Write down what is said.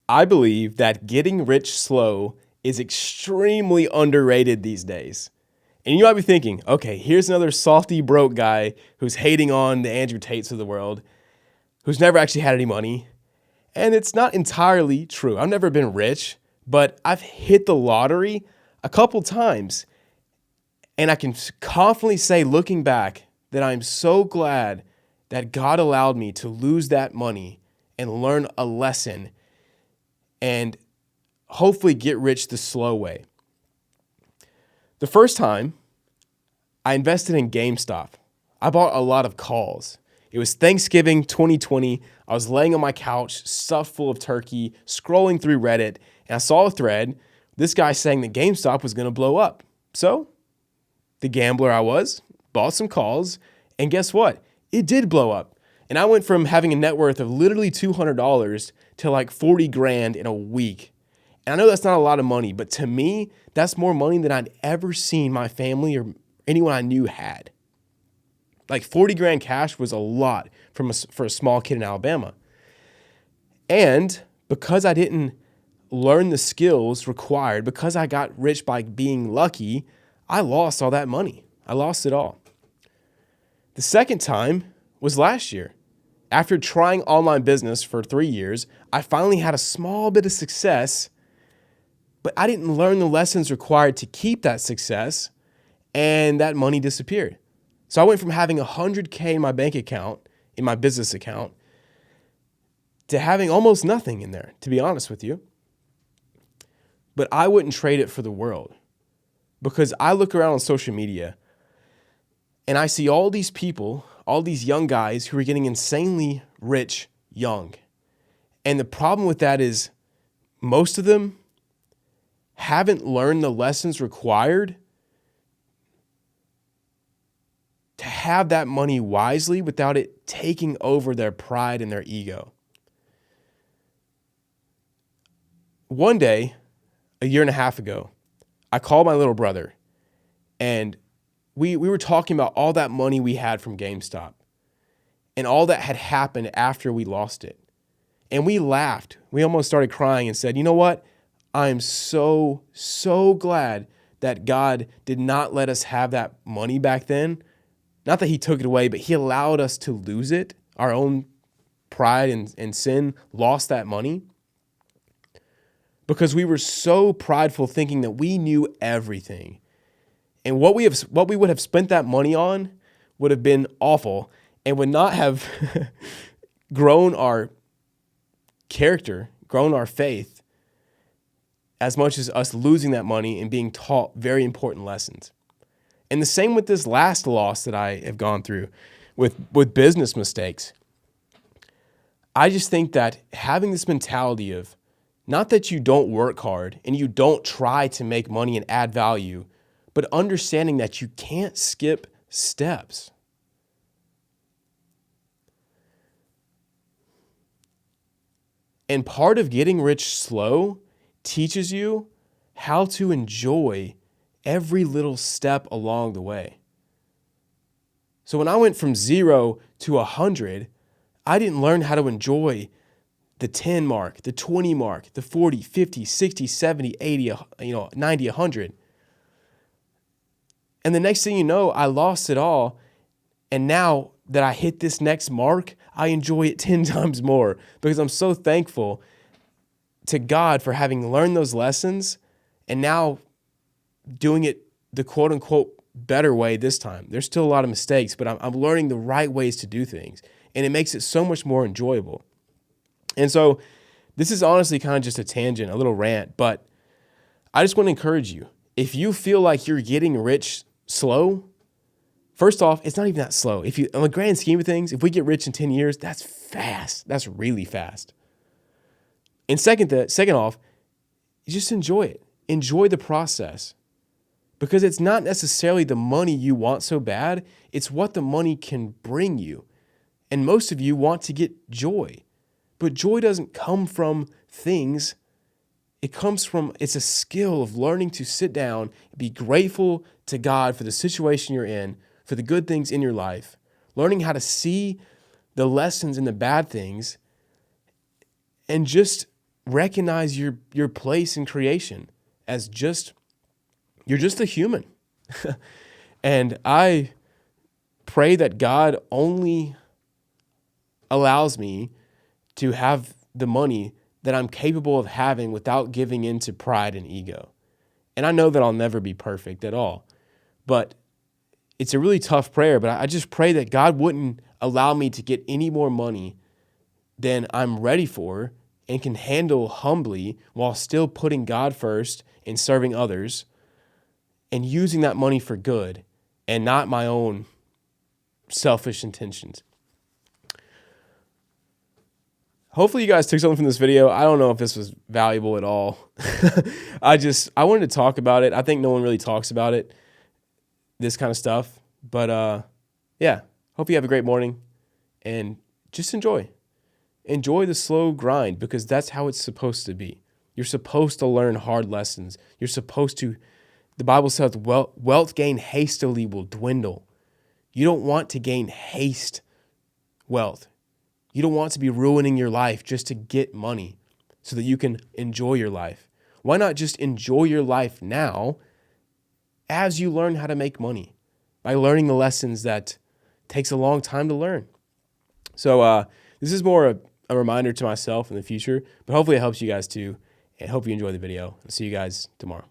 I believe that getting rich slow is extremely underrated these days. And you might be thinking, okay, here's another salty broke guy who's hating on the Andrew Tates of the world, who's never actually had any money. And it's not entirely true. I've never been rich, but I've hit the lottery a couple times. And I can confidently say, looking back, that I'm so glad that God allowed me to lose that money and learn a lesson and hopefully get rich the slow way. The first time, I invested in GameStop. I bought a lot of calls. It was Thanksgiving 2020. I was laying on my couch, stuffed full of turkey, scrolling through Reddit, and I saw a thread. This guy saying that GameStop was going to blow up. So, the gambler I was, bought some calls, and guess what? It did blow up. And I went from having a net worth of literally $200 to like 40 grand in a week. And I know that's not a lot of money, but to me, that's more money than I'd ever seen my family or anyone I knew had. Like 40 grand cash was a lot for a small kid in Alabama. And because I didn't learn the skills required, because I got rich by being lucky, I lost all that money. I lost it all. The second time was last year. After trying online business for 3 years, I finally had a small bit of success, but I didn't learn the lessons required to keep that success, and that money disappeared. So I went from having $100K in my bank account, in my business account, to having almost nothing in there, to be honest with you. But I wouldn't trade it for the world, because I look around on social media and I see all these people, all these young guys who are getting insanely rich young. And the problem with that is most of them haven't learned the lessons required to have that money wisely without it taking over their pride and their ego. One day, a year and a half ago, I called my little brother, and we were talking about all that money we had from GameStop and all that had happened after we lost it. And we laughed. We almost started crying and said, you know what? I'm so, so glad that God did not let us have that money back then. Not that he took it away, but he allowed us to lose it. Our own pride and sin lost that money because we were so prideful thinking that we knew everything. And what we would have spent that money on would have been awful and would not have grown our character, grown our faith as much as us losing that money and being taught very important lessons. And the same with this last loss that I have gone through with business mistakes. I just think that having this mentality of not that you don't work hard and you don't try to make money and add value, but understanding that you can't skip steps. And part of getting rich slow teaches you how to enjoy every little step along the way. So when I went from 0 to 100, I didn't learn how to enjoy the 10 mark, the 20 mark, the 40, 50, 60, 70, 80, 90, 100. And the next thing you know, I lost it all. And now that I hit this next mark, I enjoy it 10 times more because I'm so thankful to God for having learned those lessons and now doing it the quote unquote better way this time. There's still a lot of mistakes, but I'm learning the right ways to do things. And it makes it so much more enjoyable. And so this is honestly kind of just a tangent, a little rant, but I just want to encourage you. If you feel like you're getting rich slow, first off, it's not even that slow. If you, on the grand scheme of things, if we get rich in 10 years, that's fast. That's really fast. And second off, just enjoy it. Enjoy the process. Because it's not necessarily the money you want so bad, it's what the money can bring you. And most of you want to get joy. But joy doesn't come from things. It's a skill of learning to sit down and be grateful to God for the situation you're in, for the good things in your life, learning how to see the lessons in the bad things, and just recognize your place in creation as you're just a human. And I pray that God only allows me to have the money that I'm capable of having without giving into pride and ego. And I know that I'll never be perfect at all, but it's a really tough prayer. But I just pray that God wouldn't allow me to get any more money than I'm ready for and can handle humbly while still putting God first and serving others and using that money for good and not my own selfish intentions. Hopefully you guys took something from this video. I don't know if this was valuable at all. I wanted to talk about it. I think no one really talks about it, this kind of stuff. But yeah, hope you have a great morning and just enjoy. Enjoy the slow grind because that's how it's supposed to be. You're supposed to learn hard lessons. You're supposed to, the Bible says, wealth gained hastily will dwindle. You don't want to gain haste wealth. You don't want to be ruining your life just to get money so that you can enjoy your life. Why not just enjoy your life now as you learn how to make money by learning the lessons that takes a long time to learn? So this is more a reminder to myself in the future, but hopefully it helps you guys too. And hope you enjoy the video. I'll see you guys tomorrow.